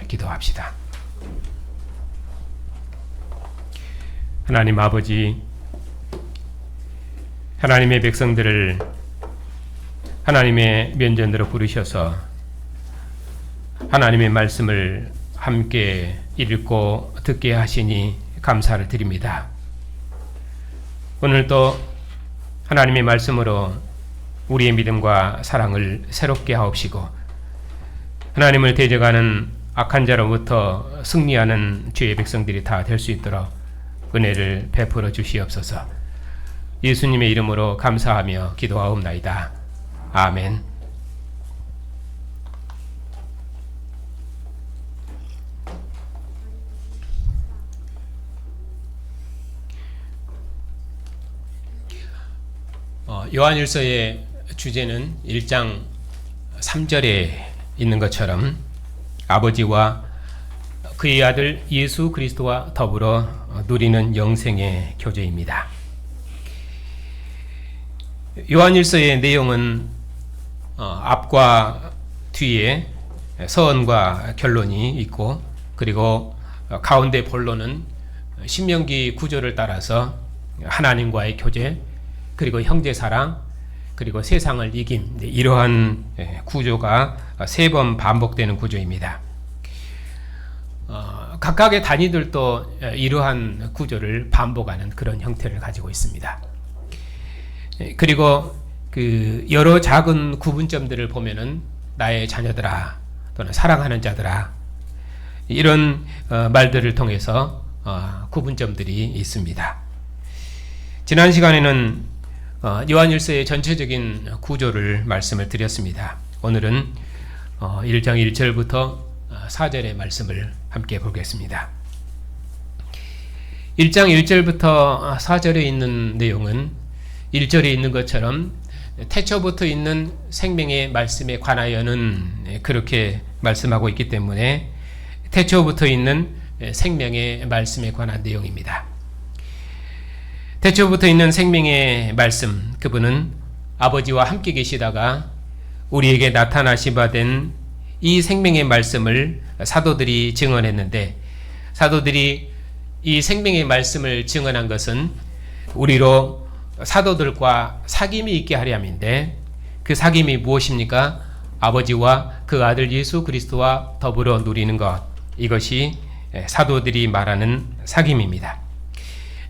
기도합시다. 하나님 아버지, 하나님의 백성들을 하나님의 면전으로 부르셔서 하나님의 말씀을 함께 읽고 듣게 하시니 감사를 드립니다. 오늘도 하나님의 말씀으로 우리의 믿음과 사랑을 새롭게 하옵시고 하나님을 대적하는 악한 자로부터 승리하는 주의 백성들이 다 될 수 있도록 은혜를 베풀어 주시옵소서. 예수님의 이름으로 감사하며 기도하옵나이다. 아멘. 요한일서의 주제는 1장 3절에 있는 것처럼 아버지와 그의 아들 예수 그리스도와 더불어 누리는 영생의 교제입니다. 요한일서의 내용은 앞과 뒤에 서언과 결론이 있고, 그리고 가운데 본론은 신명기 구조를 따라서 하나님과의 교제, 그리고 형제사랑, 그리고 세상을 이김, 이러한 구조가 3번 반복되는 구조입니다. 각각의 단위들도 이러한 구조를 반복하는 그런 형태를 가지고 있습니다. 그리고 그 여러 작은 구분점들을 보면은 나의 자녀들아, 또는 사랑하는 자들아, 이런 말들을 통해서 구분점들이 있습니다. 지난 시간에는 요한일서의 전체적인 구조를 말씀을 드렸습니다. 오늘은 1장 1절부터 4절의 말씀을 함께 보겠습니다. 1장 1절부터 4절에 있는 내용은 1절에 있는 것처럼 태초부터 있는 생명의 말씀에 관하여는 그렇게 말씀하고 있기 때문에 태초부터 있는 생명의 말씀에 관한 내용입니다. 태초부터 있는 생명의 말씀, 그분은 아버지와 함께 계시다가 우리에게 나타나신 바 된 이 생명의 말씀을 사도들이 증언했는데, 사도들이 이 생명의 말씀을 증언한 것은 우리로 사도들과 사귐이 있게 하려 함인데, 그 사귐이 무엇입니까? 아버지와 그 아들 예수 그리스도와 더불어 누리는 것, 이것이 사도들이 말하는 사귐입니다.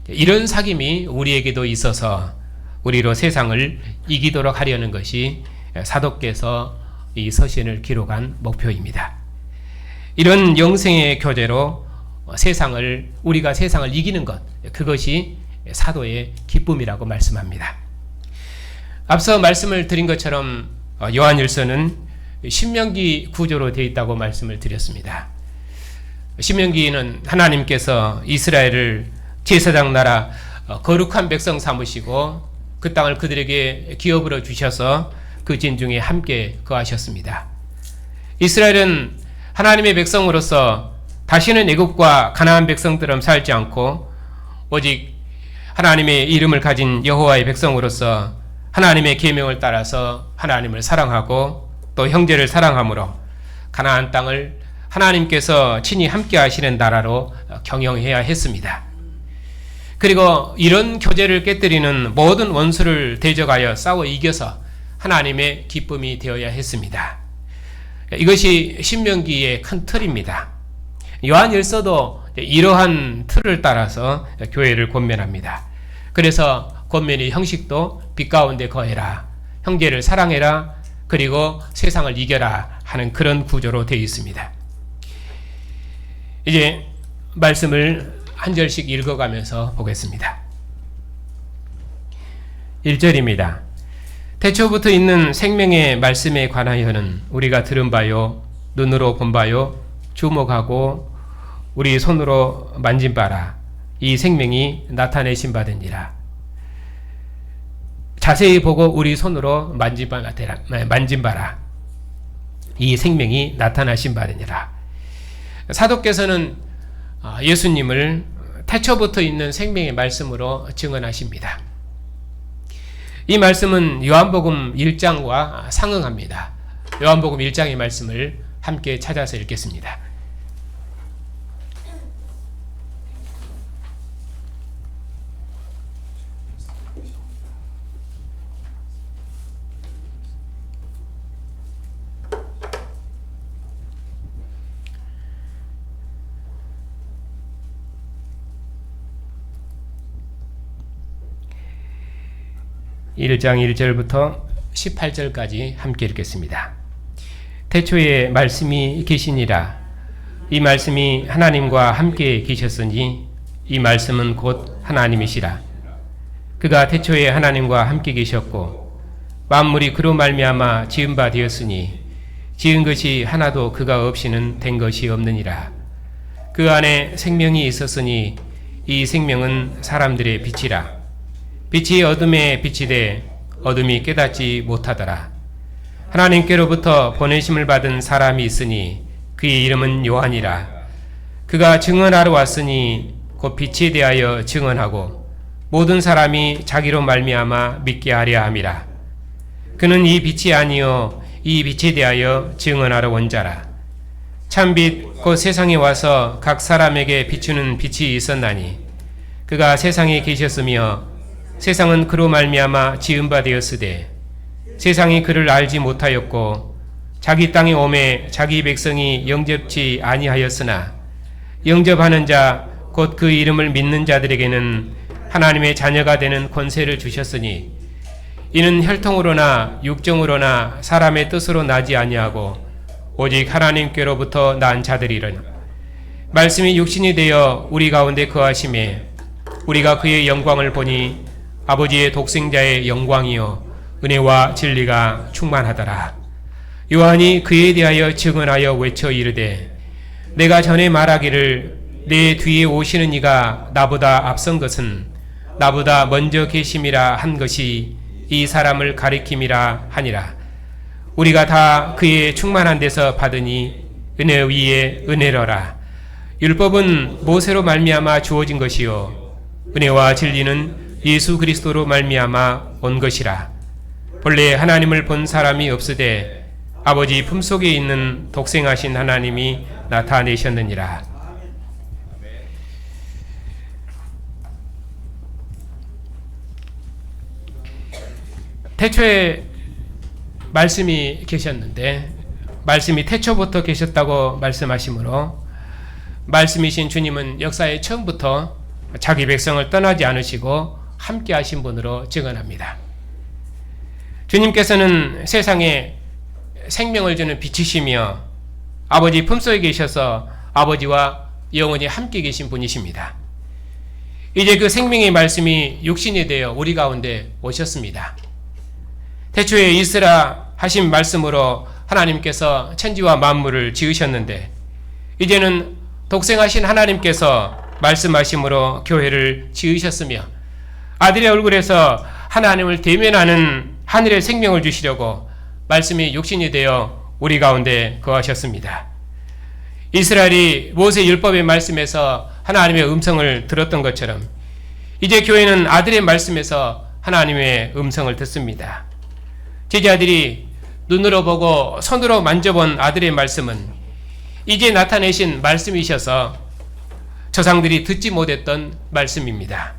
이런 사귐이 우리에게도 있어서 우리로 세상을 이기도록 하려는 것이 사도께서 이 서신을 기록한 목표입니다. 이런 영생의 교제로 우리가 세상을 이기는 것, 그것이 사도의 기쁨이라고 말씀합니다. 앞서 말씀을 드린 것처럼 요한일서는 신명기 구조로 되어 있다고 말씀을 드렸습니다. 신명기는 하나님께서 이스라엘을 제사장 나라 거룩한 백성 삼으시고 그 땅을 그들에게 기업으로 주셔서 그 진중에 함께 거하셨습니다. 이스라엘은 하나님의 백성으로서 다시는 애국과 가나안 백성처럼 살지 않고 오직 하나님의 이름을 가진 여호와의 백성으로서 하나님의 계명을 따라서 하나님을 사랑하고 또 형제를 사랑함으로 가나안 땅을 하나님께서 친히 함께 하시는 나라로 경영해야 했습니다. 그리고 이런 교제를 깨뜨리는 모든 원수를 대적하여 싸워 이겨서 하나님의 기쁨이 되어야 했습니다. 이것이 신명기의 큰 틀입니다. 요한일서도 이러한 틀을 따라서 교회를 권면합니다. 그래서 권면의 형식도 빛 가운데 거해라, 형제를 사랑해라, 그리고 세상을 이겨라 하는 그런 구조로 되어 있습니다. 이제 말씀을 한 절씩 읽어가면서 보겠습니다. 1절입니다. 태초부터 있는 생명의 말씀에 관하여는 우리가 들은 바요, 눈으로 본 바요, 주목하고 우리 손으로 만진 바라. 이 생명이 나타내신 바되니라. 자세히 보고 우리 손으로 만진 바라. 이 생명이 나타나신 바되니라. 사도께서는 예수님을 태초부터 있는 생명의 말씀으로 증언하십니다. 이 말씀은 요한복음 1장과 상응합니다. 요한복음 1장의 말씀을 함께 찾아서 읽겠습니다. 1장 1절부터 18절까지 함께 읽겠습니다. 태초에 말씀이 계시니라. 이 말씀이 하나님과 함께 계셨으니 이 말씀은 곧 하나님이시라. 그가 태초에 하나님과 함께 계셨고 만물이 그로 말미암아 지은 바 되었으니 지은 것이 하나도 그가 없이는 된 것이 없느니라. 그 안에 생명이 있었으니 이 생명은 사람들의 빛이라. 빛이 어둠에 비치되 어둠이 깨닫지 못하더라. 하나님께로부터 보내심을 받은 사람이 있으니 그의 이름은 요한이라. 그가 증언하러 왔으니 곧 빛에 대하여 증언하고 모든 사람이 자기로 말미암아 믿게 하려 함이라. 그는 이 빛이 아니요 이 빛에 대하여 증언하러 온 자라. 참빛 곧 세상에 와서 각 사람에게 비추는 빛이 있었나니 그가 세상에 계셨으며 세상은 그로 말미암아 지은 바 되었으되 세상이 그를 알지 못하였고 자기 땅에 오매 자기 백성이 영접치 아니하였으나 영접하는 자 곧 그 이름을 믿는 자들에게는 하나님의 자녀가 되는 권세를 주셨으니 이는 혈통으로나 육정으로나 사람의 뜻으로 나지 아니하고 오직 하나님께로부터 난 자들이로라. 말씀이 육신이 되어 우리 가운데 거하심에 우리가 그의 영광을 보니 아버지의 독생자의 영광이요 은혜와 진리가 충만하더라. 요한이 그에 대하여 증언하여 외쳐 이르되 내가 전에 말하기를 내 뒤에 오시는 이가 나보다 앞선 것은 나보다 먼저 계심이라 한 것이 이 사람을 가리킴이라 하니라. 우리가 다 그의 충만한 데서 받으니 은혜 위에 은혜로라. 율법은 모세로 말미암아 주어진 것이요 은혜와 진리는 예수 그리스도로 말미암아 온 것이라. 본래 하나님을 본 사람이 없으되 아버지 품속에 있는 독생하신 하나님이 나타내셨느니라. 태초에 말씀이 계셨는데 말씀이 태초부터 계셨다고 말씀하시므로 말씀이신 주님은 역사의 처음부터 자기 백성을 떠나지 않으시고 함께 하신 분으로 증언합니다. 주님께서는 세상에 생명을 주는 빛이시며 아버지 품속에 계셔서 아버지와 영원히 함께 계신 분이십니다. 이제 그 생명의 말씀이 육신이 되어 우리 가운데 오셨습니다. 태초에 있으라 하신 말씀으로 하나님께서 천지와 만물을 지으셨는데 이제는 독생하신 하나님께서 말씀하심으로 교회를 지으셨으며 아들의 얼굴에서 하나님을 대면하는 하늘의 생명을 주시려고 말씀이 육신이 되어 우리 가운데 거하셨습니다. 이스라엘이 모세 율법의 말씀에서 하나님의 음성을 들었던 것처럼 이제 교회는 아들의 말씀에서 하나님의 음성을 듣습니다. 제자들이 눈으로 보고 손으로 만져본 아들의 말씀은 이제 나타내신 말씀이셔서 조상들이 듣지 못했던 말씀입니다.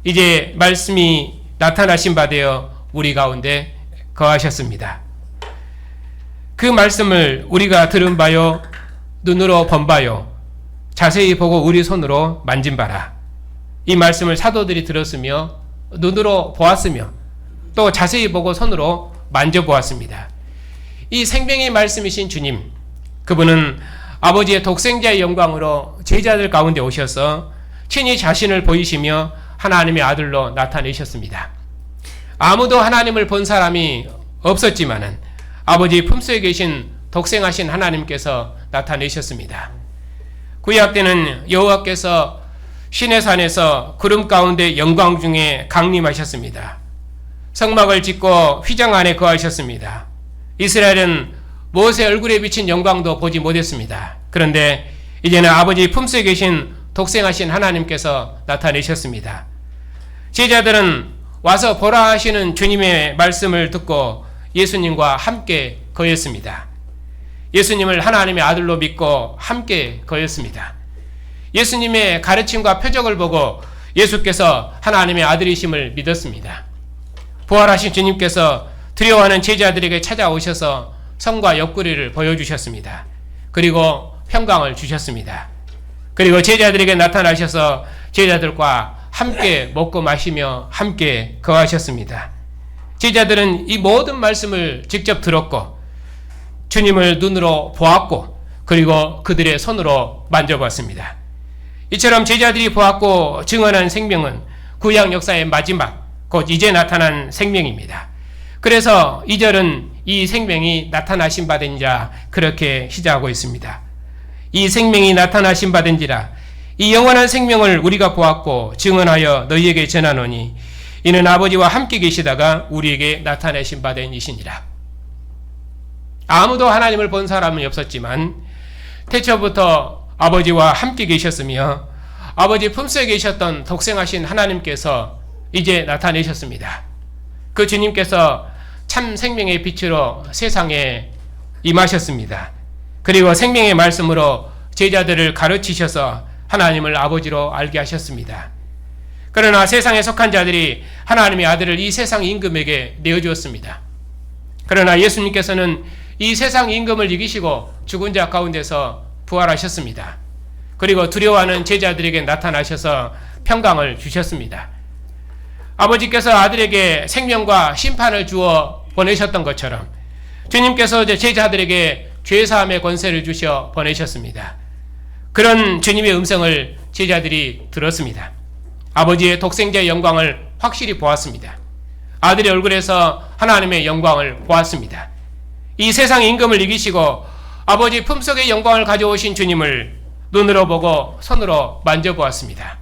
이제 말씀이 나타나신 바 되어 우리 가운데 거하셨습니다. 그 말씀을 우리가 들은 바요 눈으로 본 바요 자세히 보고 우리 손으로 만진 바라. 이 말씀을 사도들이 들었으며 눈으로 보았으며 또 자세히 보고 손으로 만져보았습니다. 이 생명의 말씀이신 주님, 그분은 아버지의 독생자의 영광으로 제자들 가운데 오셔서 친히 자신을 보이시며 하나님의 아들로 나타내셨습니다. 아무도 하나님을 본 사람이 없었지만은 아버지 품속에 계신 독생하신 하나님께서 나타내셨습니다. 구약 때는 여호와께서 시내 산에서 구름 가운데 영광 중에 강림하셨습니다. 성막을 짓고 휘장 안에 거하셨습니다. 이스라엘은 모세 얼굴에 비친 영광도 보지 못했습니다. 그런데 이제는 아버지 품속에 계신 독생하신 하나님께서 나타내셨습니다. 제자들은 와서 보라 하시는 주님의 말씀을 듣고 예수님과 함께 거했습니다. 예수님을 하나님의 아들로 믿고 함께 거했습니다. 예수님의 가르침과 표적을 보고 예수께서 하나님의 아들이심을 믿었습니다. 부활하신 주님께서 두려워하는 제자들에게 찾아오셔서 성과 옆구리를 보여주셨습니다. 그리고 평강을 주셨습니다. 그리고 제자들에게 나타나셔서 제자들과 함께 먹고 마시며 함께 거하셨습니다. 제자들은 이 모든 말씀을 직접 들었고 주님을 눈으로 보았고 그리고 그들의 손으로 만져봤습니다. 이처럼 제자들이 보았고 증언한 생명은 구약 역사의 마지막, 곧 이제 나타난 생명입니다. 그래서 2절은 이 생명이 나타나신 바 된 자, 그렇게 시작하고 있습니다. 이 생명이 나타나신 바 된지라, 이 영원한 생명을 우리가 보았고 증언하여 너희에게 전하노니 이는 아버지와 함께 계시다가 우리에게 나타내신 바 된 이시니라. 아무도 하나님을 본 사람은 없었지만 태초부터 아버지와 함께 계셨으며 아버지 품속에 계셨던 독생하신 하나님께서 이제 나타내셨습니다. 그 주님께서 참 생명의 빛으로 세상에 임하셨습니다. 그리고 생명의 말씀으로 제자들을 가르치셔서 하나님을 아버지로 알게 하셨습니다. 그러나 세상에 속한 자들이 하나님의 아들을 이 세상 임금에게 내어주었습니다. 그러나 예수님께서는 이 세상 임금을 이기시고 죽은 자 가운데서 부활하셨습니다. 그리고 두려워하는 제자들에게 나타나셔서 평강을 주셨습니다. 아버지께서 아들에게 생명과 심판을 주어 보내셨던 것처럼 주님께서 제자들에게 죄사함의 권세를 주셔 보내셨습니다. 그런 주님의 음성을 제자들이 들었습니다. 아버지의 독생자의 영광을 확실히 보았습니다. 아들의 얼굴에서 하나님의 영광을 보았습니다. 이 세상 임금을 이기시고 아버지 품속의 영광을 가져오신 주님을 눈으로 보고 손으로 만져보았습니다.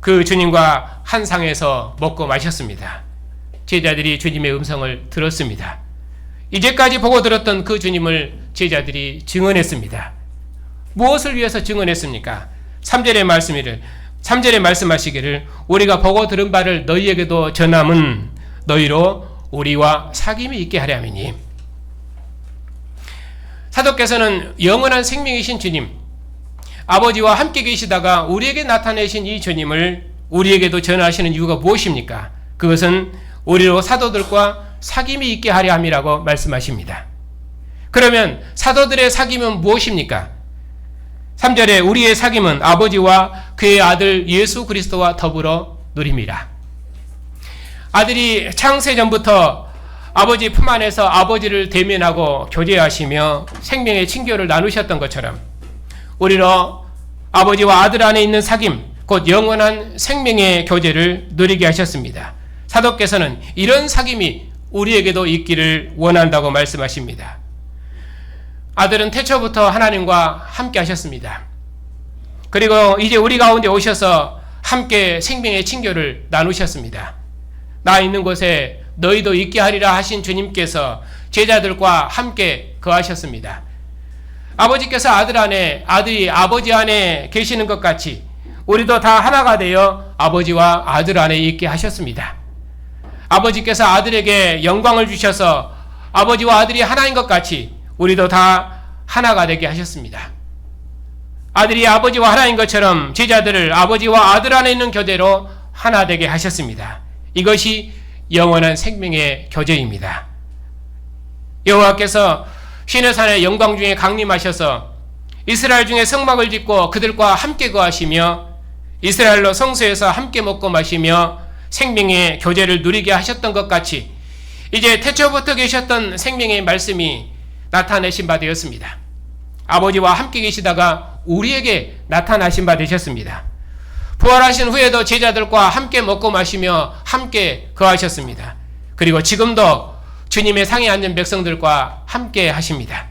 그 주님과 한 상에서 먹고 마셨습니다. 제자들이 주님의 음성을 들었습니다. 이제까지 보고 들었던 그 주님을 제자들이 증언했습니다. 무엇을 위해서 증언했습니까? 3절에 말씀하시기를 우리가 보고 들은 바를 너희에게도 전함은 너희로 우리와 사귐이 있게 하려 함이니. 사도께서는 영원한 생명이신 주님, 아버지와 함께 계시다가 우리에게 나타내신 이 주님을 우리에게도 전하시는 이유가 무엇입니까? 그것은 우리로 사도들과 사귐이 있게 하려 함이라고 말씀하십니다. 그러면 사도들의 사귐은 무엇입니까? 3절에 우리의 사귐은 아버지와 그의 아들 예수 그리스도와 더불어 누림이라. 아들이 창세 전부터 아버지 품 안에서 아버지를 대면하고 교제하시며 생명의 친교를 나누셨던 것처럼 우리로 아버지와 아들 안에 있는 사귐, 곧 영원한 생명의 교제를 누리게 하셨습니다. 사도께서는 이런 사귐이 우리에게도 있기를 원한다고 말씀하십니다. 아들은 태초부터 하나님과 함께 하셨습니다. 그리고 이제 우리 가운데 오셔서 함께 생명의 친교를 나누셨습니다. 나 있는 곳에 너희도 있게 하리라 하신 주님께서 제자들과 함께 거하셨습니다. 아버지께서 아들 안에, 아들이 아버지 안에 계시는 것 같이 우리도 다 하나가 되어 아버지와 아들 안에 있게 하셨습니다. 아버지께서 아들에게 영광을 주셔서 아버지와 아들이 하나인 것 같이 우리도 다 하나가 되게 하셨습니다. 아들이 아버지와 하나인 것처럼 제자들을 아버지와 아들 안에 있는 교제로 하나 되게 하셨습니다. 이것이 영원한 생명의 교제입니다. 여호와께서 시내산의 영광 중에 강림하셔서 이스라엘 중에 성막을 짓고 그들과 함께 거하시며 이스라엘로 성소에서 함께 먹고 마시며 생명의 교제를 누리게 하셨던 것 같이 이제 태초부터 계셨던 생명의 말씀이 나타내신 바 되었습니다. 아버지와 함께 계시다가 우리에게 나타나신 바 되셨습니다. 부활하신 후에도 제자들과 함께 먹고 마시며 함께 거하셨습니다. 그리고 지금도 주님의 상에 앉은 백성들과 함께 하십니다.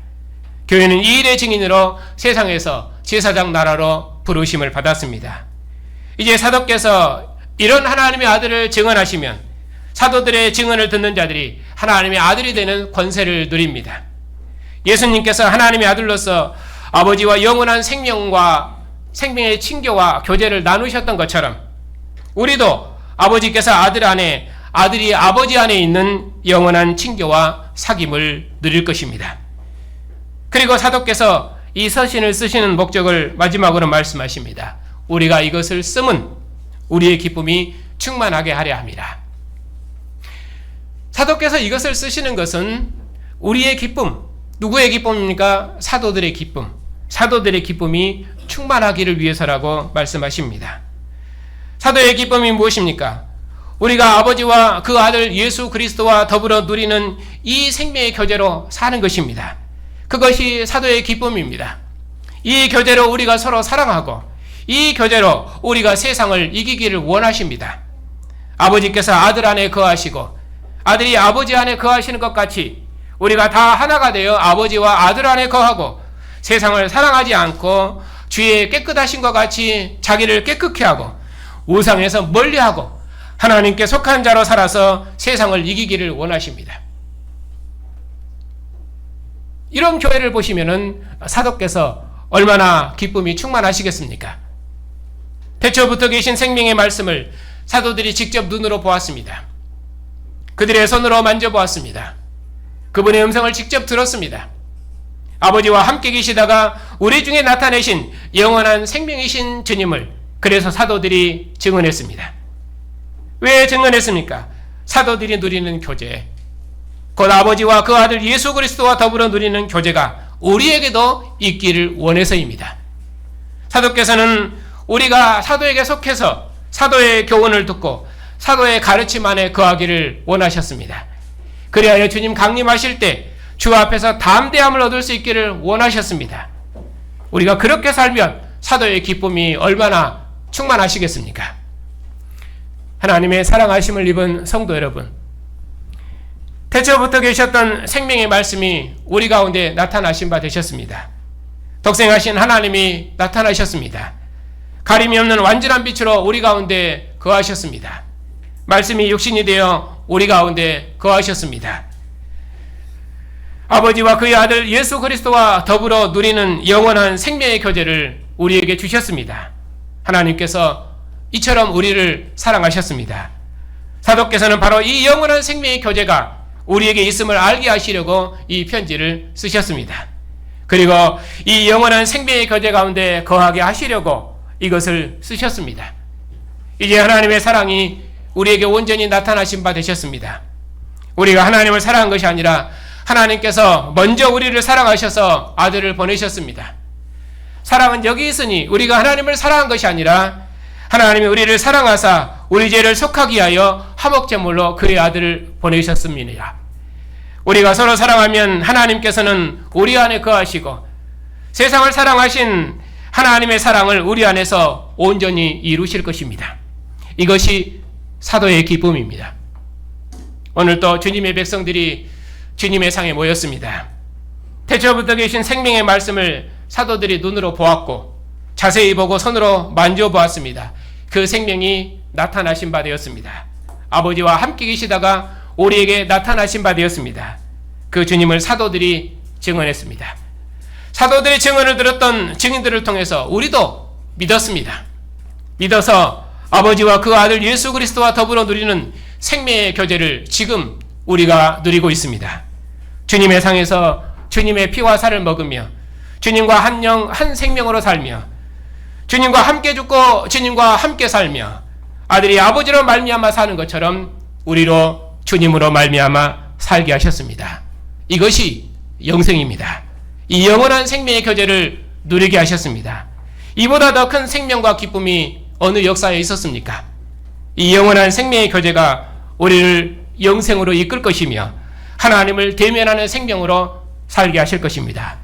교회는 이 일의 증인으로 세상에서 제사장 나라로 부르심을 받았습니다. 이제 사도께서 이런 하나님의 아들을 증언하시면 사도들의 증언을 듣는 자들이 하나님의 아들이 되는 권세를 누립니다. 예수님께서 하나님의 아들로서 아버지와 영원한 생명과 생명의 친교와 교제를 나누셨던 것처럼 우리도 아버지께서 아들 안에, 아들이 아버지 안에 있는 영원한 친교와 사귐을 누릴 것입니다. 그리고 사도께서 이 서신을 쓰시는 목적을 마지막으로 말씀하십니다. 우리가 이것을 쓰면 우리의 기쁨이 충만하게 하려 함이라. 사도께서 이것을 쓰시는 것은 우리의 기쁨, 누구의 기쁨입니까? 사도들의 기쁨, 사도들의 기쁨이 충만하기를 위해서라고 말씀하십니다. 사도의 기쁨이 무엇입니까? 우리가 아버지와 그 아들 예수 그리스도와 더불어 누리는 이 생명의 교제로 사는 것입니다. 그것이 사도의 기쁨입니다. 이 교제로 우리가 서로 사랑하고 이 교제로 우리가 세상을 이기기를 원하십니다. 아버지께서 아들 안에 거하시고 아들이 아버지 안에 거하시는 것 같이 우리가 다 하나가 되어 아버지와 아들 안에 거하고 세상을 사랑하지 않고 주의 깨끗하신 것 같이 자기를 깨끗게 하고 우상에서 멀리하고 하나님께 속한 자로 살아서 세상을 이기기를 원하십니다. 이런 교회를 보시면은 사도께서 얼마나 기쁨이 충만하시겠습니까? 태초부터 계신 생명의 말씀을 사도들이 직접 눈으로 보았습니다. 그들의 손으로 만져보았습니다. 그분의 음성을 직접 들었습니다. 아버지와 함께 계시다가 우리 중에 나타내신 영원한 생명이신 주님을 그래서 사도들이 증언했습니다. 왜 증언했습니까? 사도들이 누리는 교제, 곧 아버지와 그 아들 예수 그리스도와 더불어 누리는 교제가 우리에게도 있기를 원해서입니다. 사도께서는 우리가 사도에게 속해서 사도의 교훈을 듣고 사도의 가르침 안에 거하기를 원하셨습니다. 그리하여 주님 강림하실 때 주 앞에서 담대함을 얻을 수 있기를 원하셨습니다. 우리가 그렇게 살면 사도의 기쁨이 얼마나 충만하시겠습니까? 하나님의 사랑하심을 입은 성도 여러분, 태초부터 계셨던 생명의 말씀이 우리 가운데 나타나신 바 되셨습니다. 독생하신 하나님이 나타나셨습니다. 가림이 없는 완전한 빛으로 우리 가운데 거하셨습니다. 말씀이 육신이 되어 우리 가운데 거하셨습니다. 아버지와 그의 아들 예수 그리스도와 더불어 누리는 영원한 생명의 교제를 우리에게 주셨습니다. 하나님께서 이처럼 우리를 사랑하셨습니다. 사도께서는 바로 이 영원한 생명의 교제가 우리에게 있음을 알게 하시려고 이 편지를 쓰셨습니다. 그리고 이 영원한 생명의 교제 가운데 거하게 하시려고 이것을 쓰셨습니다. 이제 하나님의 사랑이 우리에게 온전히 나타나신 바 되셨습니다. 우리가 하나님을 사랑한 것이 아니라 하나님께서 먼저 우리를 사랑하셔서 아들을 보내셨습니다. 사랑은 여기 있으니 우리가 하나님을 사랑한 것이 아니라 하나님이 우리를 사랑하사 우리 죄를 속하기 위하여 화목제물로 그의 아들을 보내셨습니다. 우리가 서로 사랑하면 하나님께서는 우리 안에 거하시고 세상을 사랑하신 하나님의 사랑을 우리 안에서 온전히 이루실 것입니다. 이것이 사도의 기쁨입니다. 오늘 또 주님의 백성들이 주님의 상에 모였습니다. 태초부터 계신 생명의 말씀을 사도들이 눈으로 보았고 자세히 보고 손으로 만져보았습니다. 그 생명이 나타나신 바 되었습니다. 아버지와 함께 계시다가 우리에게 나타나신 바 되었습니다. 그 주님을 사도들이 증언했습니다. 사도들의 증언을 들었던 증인들을 통해서 우리도 믿었습니다. 믿어서 아버지와 그 아들 예수 그리스도와 더불어 누리는 생명의 교제를 지금 우리가 누리고 있습니다. 주님의 상에서 주님의 피와 살을 먹으며 주님과 한 영, 한 생명으로 살며 주님과 함께 죽고 주님과 함께 살며 아들이 아버지로 말미암아 사는 것처럼 우리로 주님으로 말미암아 살게 하셨습니다. 이것이 영생입니다. 이 영원한 생명의 교제를 누리게 하셨습니다. 이보다 더 큰 생명과 기쁨이 어느 역사에 있었습니까? 이 영원한 생명의 교제가 우리를 영생으로 이끌 것이며 하나님을 대면하는 생명으로 살게 하실 것입니다.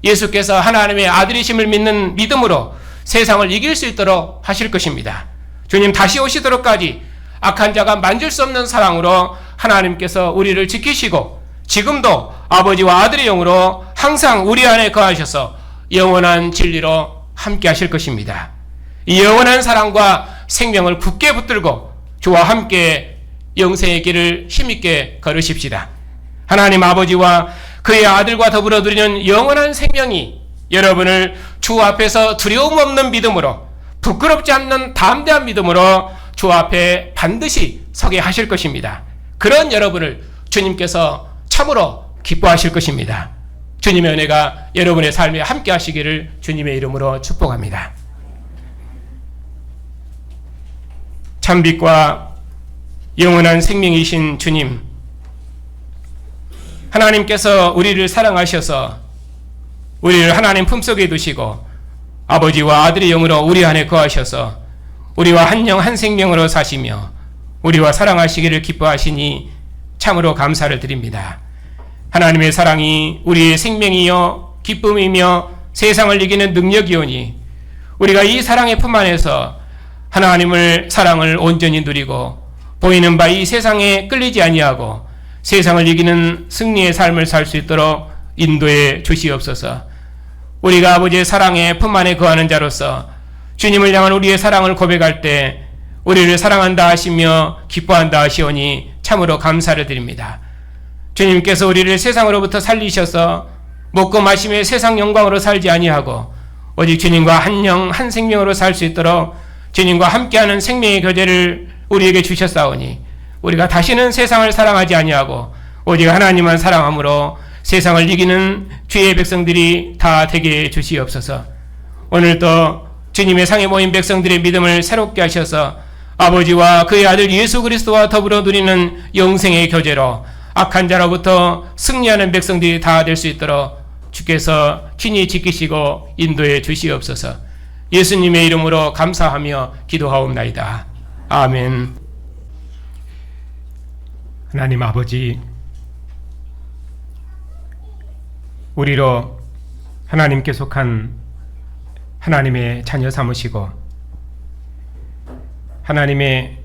예수께서 하나님의 아들이심을 믿는 믿음으로 세상을 이길 수 있도록 하실 것입니다. 주님 다시 오시도록까지 악한 자가 만질 수 없는 사랑으로 하나님께서 우리를 지키시고 지금도 아버지와 아들의 영으로 항상 우리 안에 거하셔서 영원한 진리로 함께 하실 것입니다. 이 영원한 사랑과 생명을 굳게 붙들고 주와 함께 영생의 길을 힘있게 걸으십시다. 하나님 아버지와 그의 아들과 더불어 누리는 영원한 생명이 여러분을 주 앞에서 두려움 없는 믿음으로 부끄럽지 않는 담대한 믿음으로 주 앞에 반드시 서게 하실 것입니다. 그런 여러분을 주님께서 참으로 기뻐하실 것입니다. 주님의 은혜가 여러분의 삶에 함께 하시기를 주님의 이름으로 축복합니다. 참빛과 영원한 생명이신 주님, 하나님께서 우리를 사랑하셔서 우리를 하나님 품속에 두시고 아버지와 아들의 영으로 우리 안에 거하셔서 우리와 한 영 한 생명으로 사시며 우리와 사랑하시기를 기뻐하시니 참으로 감사를 드립니다. 하나님의 사랑이 우리의 생명이요 기쁨이며 세상을 이기는 능력이오니 우리가 이 사랑의 품 안에서 하나님을 사랑을 온전히 누리고 보이는 바 이 세상에 끌리지 아니하고 세상을 이기는 승리의 삶을 살 수 있도록 인도해 주시옵소서. 우리가 아버지의 사랑의 품 안에 거하는 자로서 주님을 향한 우리의 사랑을 고백할 때 우리를 사랑한다 하시며 기뻐한다 하시오니 참으로 감사를 드립니다. 주님께서 우리를 세상으로부터 살리셔서 먹고 마시며 세상 영광으로 살지 아니하고 오직 주님과 한 영 한 생명으로 살 수 있도록 주님과 함께하는 생명의 교제를 우리에게 주셨사오니 우리가 다시는 세상을 사랑하지 아니하고 오직 하나님만 사랑함으로 세상을 이기는 주의 백성들이 다 되게 해 주시옵소서. 오늘도 주님의 상에 모인 백성들의 믿음을 새롭게 하셔서 아버지와 그의 아들 예수 그리스도와 더불어 누리는 영생의 교제로 악한 자로부터 승리하는 백성들이 다 될 수 있도록 주께서 친히 지키시고 인도해 주시옵소서. 예수님의 이름으로 감사하며 기도하옵나이다. 아멘. 하나님 아버지, 우리로 하나님께 속한 하나님의 자녀 삼으시고 하나님의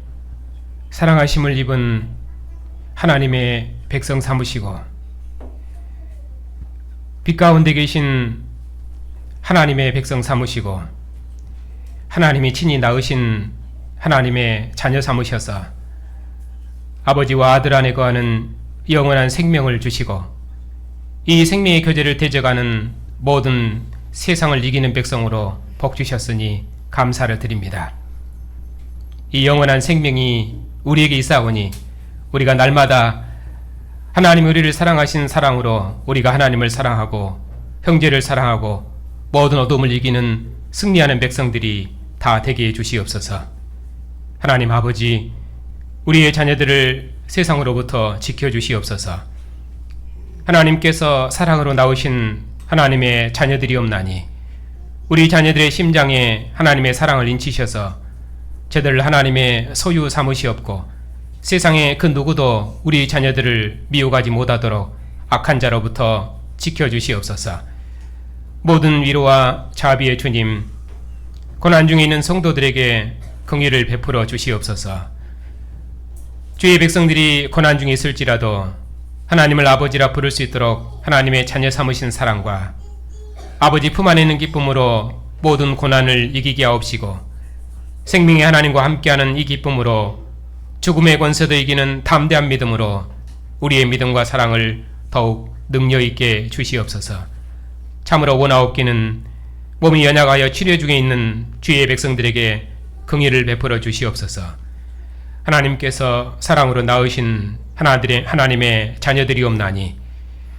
사랑하심을 입은 하나님의 백성 삼으시고 빛 가운데 계신 하나님의 백성 삼으시고 하나님이 친히 낳으신 하나님의 자녀 삼으셔서 아버지와 아들 안에 거하는 영원한 생명을 주시고 이 생명의 교제를 대적하는 모든 세상을 이기는 백성으로 복 주셨으니 감사를 드립니다. 이 영원한 생명이 우리에게 있사오니 우리가 날마다 하나님 우리를 사랑하신 사랑으로 우리가 하나님을 사랑하고 형제를 사랑하고 모든 어둠을 이기는 승리하는 백성들이 다 되게 해 주시옵소서. 하나님 아버지, 우리의 자녀들을 세상으로부터 지켜주시옵소서. 하나님께서 사랑으로 나오신 하나님의 자녀들이옵나니 우리 자녀들의 심장에 하나님의 사랑을 인치셔서 저들을 하나님의 소유 삼으시옵고 세상의 그 누구도 우리 자녀들을 미혹하지 못하도록 악한 자로부터 지켜주시옵소서. 모든 위로와 자비의 주님, 고난 중에 있는 성도들에게 긍휼을 베풀어 주시옵소서. 주의 백성들이 고난 중에 있을지라도 하나님을 아버지라 부를 수 있도록 하나님의 자녀 삼으신 사랑과 아버지 품 안에 있는 기쁨으로 모든 고난을 이기게 하옵시고 생명의 하나님과 함께하는 이 기쁨으로 죽음의 권세도 이기는 담대한 믿음으로 우리의 믿음과 사랑을 더욱 능력 있게 주시옵소서. 참으로 원하옵기는 몸이 연약하여 치료 중에 있는 주의 백성들에게 긍휼을 베풀어 주시옵소서. 하나님께서 사랑으로 낳으신 하나님의 자녀들이옵나니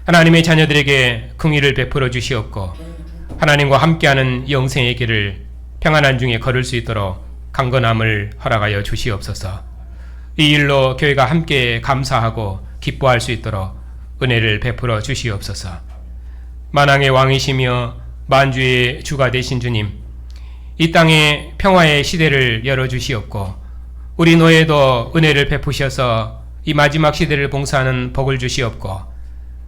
하나님의 자녀들에게 긍휼을 베풀어 주시옵고 하나님과 함께하는 영생의 길을 평안한 중에 걸을 수 있도록 강건함을 허락하여 주시옵소서. 이 일로 교회가 함께 감사하고 기뻐할 수 있도록 은혜를 베풀어 주시옵소서. 만왕의 왕이시며 만주의 주가 되신 주님, 이 땅에 평화의 시대를 열어주시옵고 우리 노예도 은혜를 베푸셔서 이 마지막 시대를 봉사하는 복을 주시옵고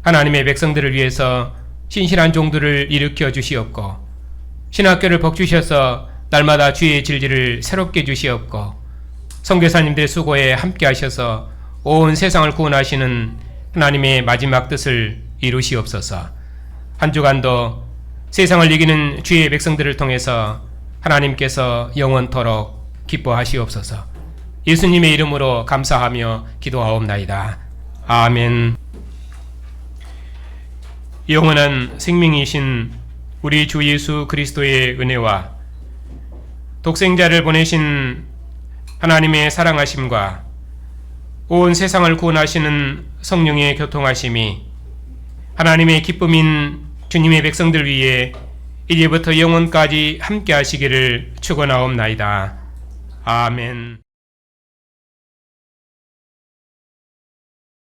하나님의 백성들을 위해서 신실한 종들을 일으켜 주시옵고 신학교를 복주셔서 날마다 주의 진리를 새롭게 주시옵고 선교사님들의 수고에 함께 하셔서 온 세상을 구원하시는 하나님의 마지막 뜻을 이루시옵소서. 한 주간도 세상을 이기는 주의 백성들을 통해서 하나님께서 영원토록 기뻐하시옵소서. 예수님의 이름으로 감사하며 기도하옵나이다. 아멘. 영원한 생명이신 우리 주 예수 그리스도의 은혜와 독생자를 보내신 하나님의 사랑하심과 온 세상을 구원하시는 성령의 교통하심이 하나님의 기쁨인 주님의 백성들 위에 이제부터 영원까지 함께 하시기를 축원하옵나이다. 아멘.